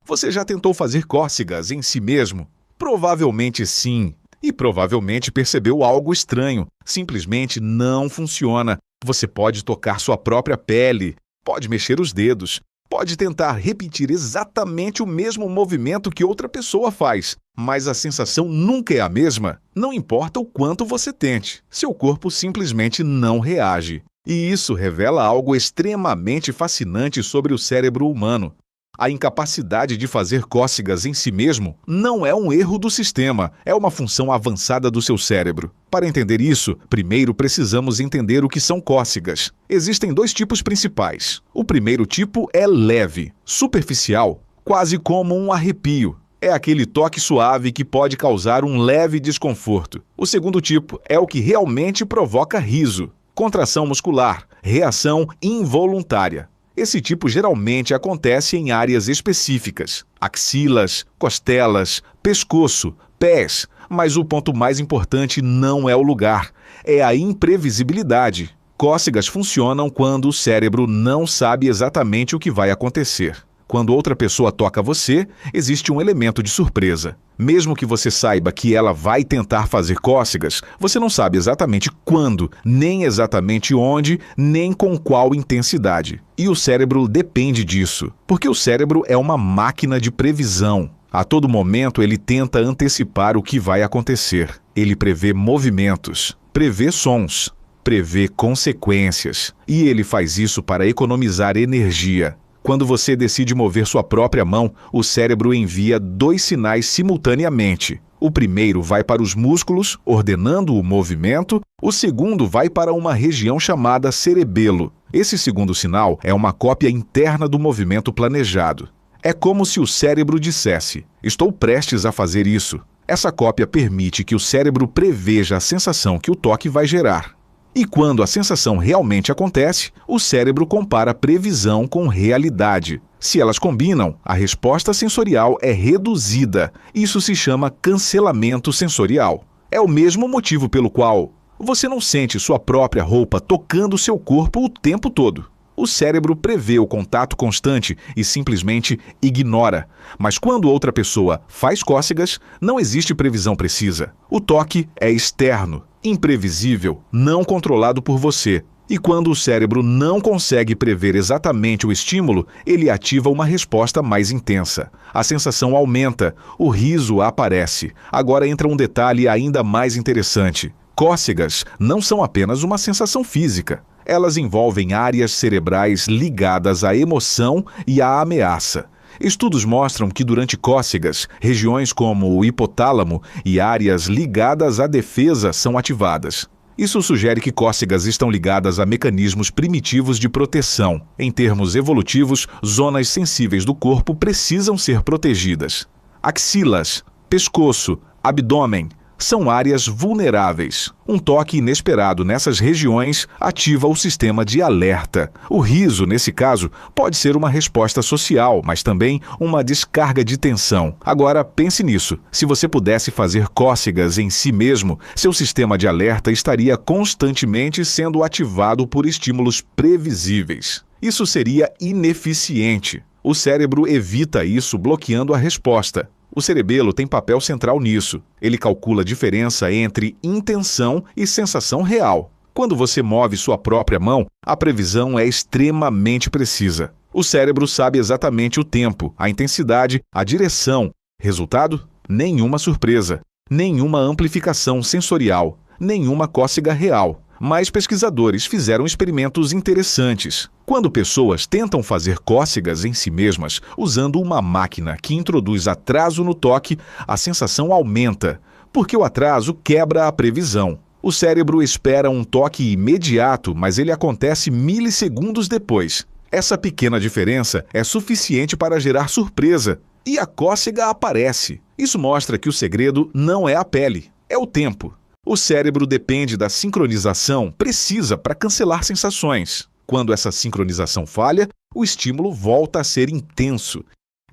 Você já tentou fazer cócegas em si mesmo? Provavelmente sim. E provavelmente percebeu algo estranho. Simplesmente não funciona. Você pode tocar sua própria pele, pode mexer os dedos, pode tentar repetir exatamente o mesmo movimento que outra pessoa faz, mas a sensação nunca é a mesma. Não importa o quanto você tente, seu corpo simplesmente não reage. E isso revela algo extremamente fascinante sobre o cérebro humano. A incapacidade de fazer cócegas em si mesmo não é um erro do sistema, é uma função avançada do seu cérebro. Para entender isso, primeiro precisamos entender o que são cócegas. Existem dois tipos principais. O primeiro tipo é leve, superficial, quase como um arrepio. É aquele toque suave que pode causar um leve desconforto. O segundo tipo é o que realmente provoca riso, contração muscular, reação involuntária. Esse tipo geralmente acontece em áreas específicas, axilas, costelas, pescoço, pés, mas o ponto mais importante não é o lugar, é a imprevisibilidade. Cócegas funcionam quando o cérebro não sabe exatamente o que vai acontecer. Quando outra pessoa toca você, existe um elemento de surpresa. Mesmo que você saiba que ela vai tentar fazer cócegas, você não sabe exatamente quando, nem exatamente onde, nem com qual intensidade. E o cérebro depende disso, porque o cérebro é uma máquina de previsão. A todo momento ele tenta antecipar o que vai acontecer. Ele prevê movimentos, prevê sons, prevê consequências. E ele faz isso para economizar energia. Quando você decide mover sua própria mão, o cérebro envia dois sinais simultaneamente. O primeiro vai para os músculos, ordenando o movimento. O segundo vai para uma região chamada cerebelo. Esse segundo sinal é uma cópia interna do movimento planejado. É como se o cérebro dissesse: estou prestes a fazer isso. Essa cópia permite que o cérebro preveja a sensação que o toque vai gerar. E quando a sensação realmente acontece, o cérebro compara previsão com realidade. Se elas combinam, a resposta sensorial é reduzida. Isso se chama cancelamento sensorial. É o mesmo motivo pelo qual você não sente sua própria roupa tocando seu corpo o tempo todo. O cérebro prevê o contato constante e simplesmente ignora. Mas quando outra pessoa faz cócegas, não existe previsão precisa. O toque é externo, imprevisível, não controlado por você. E quando o cérebro não consegue prever exatamente o estímulo, ele ativa uma resposta mais intensa. A sensação aumenta, o riso aparece. Agora entra um detalhe ainda mais interessante. Cócegas não são apenas uma sensação física. Elas envolvem áreas cerebrais ligadas à emoção e à ameaça. Estudos mostram que durante cócegas, regiões como o hipotálamo e áreas ligadas à defesa são ativadas. Isso sugere que cócegas estão ligadas a mecanismos primitivos de proteção. Em termos evolutivos, zonas sensíveis do corpo precisam ser protegidas. Axilas, pescoço, abdômen são áreas vulneráveis. Um toque inesperado nessas regiões ativa o sistema de alerta. O riso, nesse caso, pode ser uma resposta social, mas também uma descarga de tensão. Agora, pense nisso. Se você pudesse fazer cócegas em si mesmo, seu sistema de alerta estaria constantemente sendo ativado por estímulos previsíveis. Isso seria ineficiente. O cérebro evita isso bloqueando a resposta. O cerebelo tem papel central nisso. Ele calcula a diferença entre intenção e sensação real. Quando você move sua própria mão, a previsão é extremamente precisa. O cérebro sabe exatamente o tempo, a intensidade, a direção. Resultado? Nenhuma surpresa, nenhuma amplificação sensorial, nenhuma cócega real. Mas pesquisadores fizeram experimentos interessantes. Quando pessoas tentam fazer cócegas em si mesmas, usando uma máquina que introduz atraso no toque, a sensação aumenta, porque o atraso quebra a previsão. O cérebro espera um toque imediato, mas ele acontece milissegundos depois. Essa pequena diferença é suficiente para gerar surpresa, e a cócega aparece. Isso mostra que o segredo não é a pele, é o tempo. O cérebro depende da sincronização precisa para cancelar sensações. Quando essa sincronização falha, o estímulo volta a ser intenso.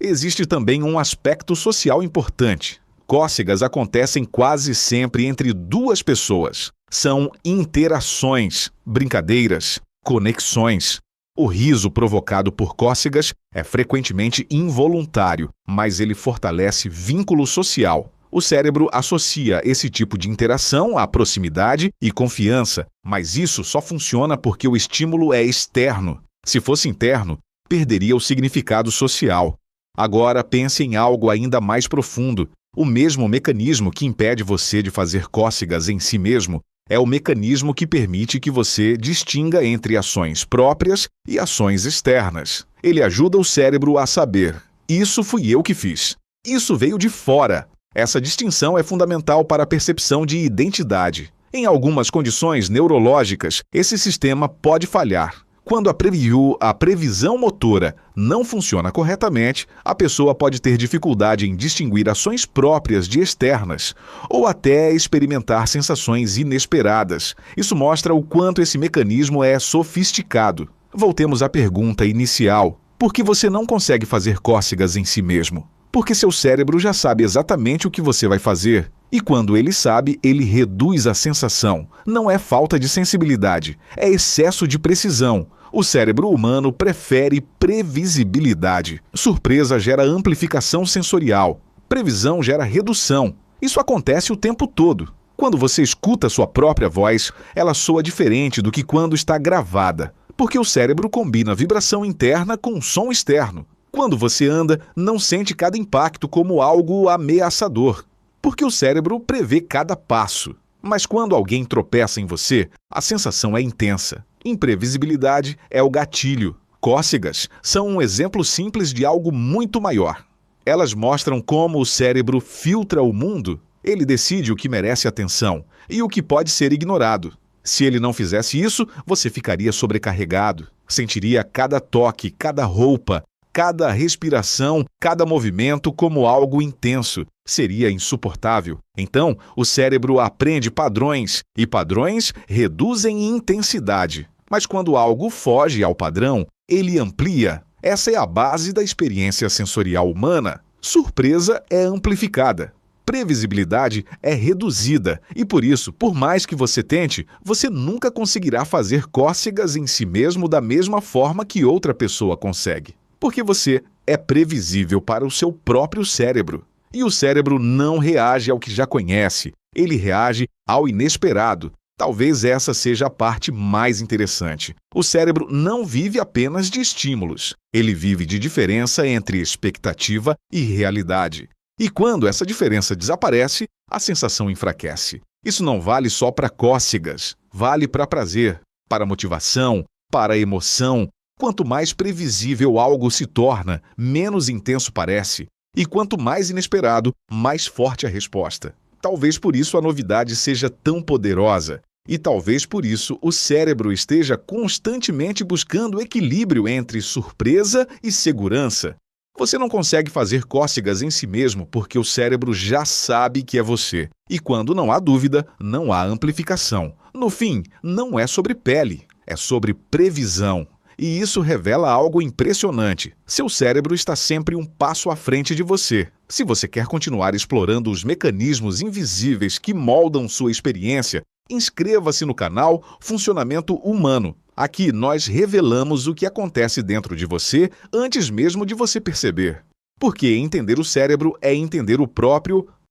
Existe também um aspecto social importante. Cócegas acontecem quase sempre entre duas pessoas. São interações, brincadeiras, conexões. O riso provocado por cócegas é frequentemente involuntário, mas ele fortalece vínculo social. O cérebro associa esse tipo de interação à proximidade e confiança, mas isso só funciona porque o estímulo é externo. Se fosse interno, perderia o significado social. Agora pense em algo ainda mais profundo. O mesmo mecanismo que impede você de fazer cócegas em si mesmo é o mecanismo que permite que você distinga entre ações próprias e ações externas. Ele ajuda o cérebro a saber: isso fui eu que fiz. Isso veio de fora. Essa distinção é fundamental para a percepção de identidade. Em algumas condições neurológicas, esse sistema pode falhar. Quando a previsão motora não funciona corretamente, a pessoa pode ter dificuldade em distinguir ações próprias de externas, ou até experimentar sensações inesperadas. Isso mostra o quanto esse mecanismo é sofisticado. Voltemos à pergunta inicial: por que você não consegue fazer cócegas em si mesmo? Porque seu cérebro já sabe exatamente o que você vai fazer. E quando ele sabe, ele reduz a sensação. Não é falta de sensibilidade, é excesso de precisão. O cérebro humano prefere previsibilidade. Surpresa gera amplificação sensorial. Previsão gera redução. Isso acontece o tempo todo. Quando você escuta sua própria voz, ela soa diferente do que quando está gravada, porque o cérebro combina vibração interna com som externo. Quando você anda, não sente cada impacto como algo ameaçador, porque o cérebro prevê cada passo. Mas quando alguém tropeça em você, a sensação é intensa. Imprevisibilidade é o gatilho. Cócegas são um exemplo simples de algo muito maior. Elas mostram como o cérebro filtra o mundo. Ele decide o que merece atenção e o que pode ser ignorado. Se ele não fizesse isso, você ficaria sobrecarregado. Sentiria cada toque, cada roupa, cada respiração, cada movimento como algo intenso. Seria insuportável. Então, o cérebro aprende padrões, e padrões reduzem intensidade. Mas quando algo foge ao padrão, ele amplia. Essa é a base da experiência sensorial humana. Surpresa é amplificada. Previsibilidade é reduzida. E por isso, por mais que você tente, você nunca conseguirá fazer cócegas em si mesmo da mesma forma que outra pessoa consegue. Porque você é previsível para o seu próprio cérebro. E o cérebro não reage ao que já conhece, ele reage ao inesperado. Talvez essa seja a parte mais interessante. O cérebro não vive apenas de estímulos, ele vive de diferença entre expectativa e realidade. E quando essa diferença desaparece, a sensação enfraquece. Isso não vale só para cócegas, vale para prazer, para motivação, para emoção. Quanto mais previsível algo se torna, menos intenso parece. E quanto mais inesperado, mais forte a resposta. Talvez por isso a novidade seja tão poderosa. E talvez por isso o cérebro esteja constantemente buscando equilíbrio entre surpresa e segurança. Você não consegue fazer cócegas em si mesmo porque o cérebro já sabe que é você. E quando não há dúvida, não há amplificação. No fim, não é sobre pele, é sobre previsão. E isso revela algo impressionante. Seu cérebro está sempre um passo à frente de você. Se você quer continuar explorando os mecanismos invisíveis que moldam sua experiência, inscreva-se no canal Funcionamento Humano. Aqui nós revelamos o que acontece dentro de você antes mesmo de você perceber. Porque entender o cérebro é entender o próprio